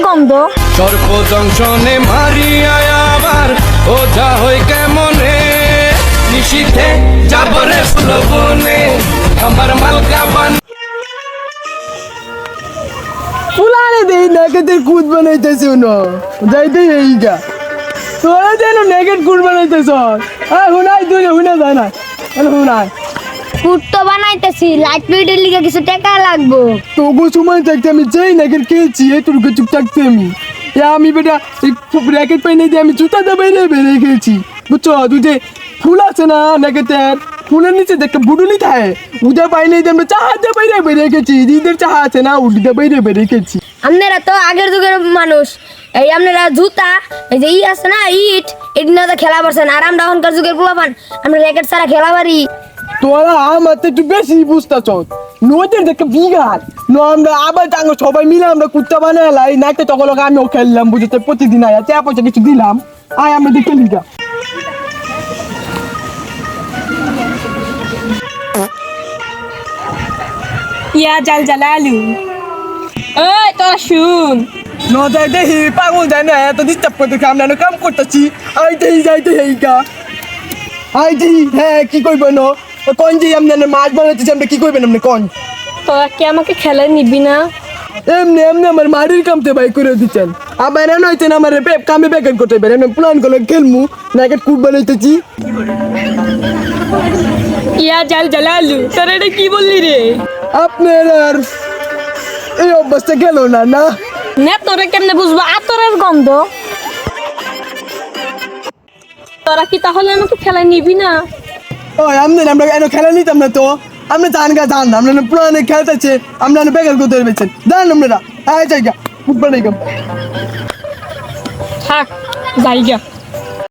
গন্ধ। সর্প জংশনে মারিয়া আবার ওঝা হই কেমনে, নিশীথে যাবরে ফুলবনে আমার মালকা বান। ফুলারে দেই নাকেতে কুদ বানাইতেছে না যাইতে এইটা তোরা যেন নেগেট কুদ বানাইতেছ। হুনাই তুই হুনা যায় না হুনাই কুট তো বানাইতেছি, লাইট ফিটের লিগে কিছু টাকা লাগবো। তবু সময় থাকতে আমি যেই নাকের খেয়েছি এটুকু চুপ থাকতে আমি বেটা র্যাকেট পাই দিয়ে আমি জুতাতে বেরিয়ে বেরিয়ে খেয়েছি বুঝছো। তুই যে ফুল আছে না নাকেতের ফুলের নিচে দেখতে বুডুলি থাকে উদা পাই নাই আমরা চাহাতে বেরিয়ে বেরিয়ে খেয়েছি। ঈদের চাহা আছে না উঠিতে বেরিয়ে বেরিয়ে খেয়েছি। আপনারা তো আগের যুগের মানুষ, এই আপনারা জুতা এই যে আছে না ইট না তো খেলা পারছেন, আর আমরা এখনকার যুগের পোলাপান আমরা র্যাকেট ছাড়া খেলা পারি। তোরা আমার তো একটু বেশি বুঝতেছ নদীর দেখে বিঘাত আমরা আবার টাঙ্গ সবাই মিলে আমরা কুত্তা বানাই নাকতে তখন আমিও খেললাম বুঝতে প্রতিদিন আয় চা পয়সা কিছু দিলাম আয় আমরা দেখে লিগা ইয়া জাল জালা আলু ওই তোরা শুন নজাই দেখি পাগল যায় না এত ডিস্টার্ব করতে আমরা কাম করতেছি আই দেখি যাইতে হেইকা আই দেখি হ্যাঁ কি করবো না কোন যে আপনার মাছ বানাইতেছি আমরা কি করবেন আপনি কোন তোরা কি আমাকে খেলায় নিবি না? এমনি এমনি আমার মাটির কামতে বাই করে দিচ্ছেন আবার এমন হয়েছে না আমার কামে ব্যাকেট করতে পারে এমনি প্ল্যান করে খেলমু নাকেট কুট বানাইতেছি। ইয়া জাল জালা আলু তোরা এটা কি বললি রে? আপনার আর এই অবস্থা গেল না না না তোরা কেমনে বুঝবো আতরের গন্ধ? তোরা কি তাহলে আমাকে খেলায় নিবি না? ওই আমদের আমরা এনে খেলা নিতাম না তো আমরা জান গা জান আমরা পুরানো খেলতেছে আমরা ব্যাকেট করতে পেরেছেন জান আমরা আয় জায়গা কুট বানাইগাম থাক জায়গা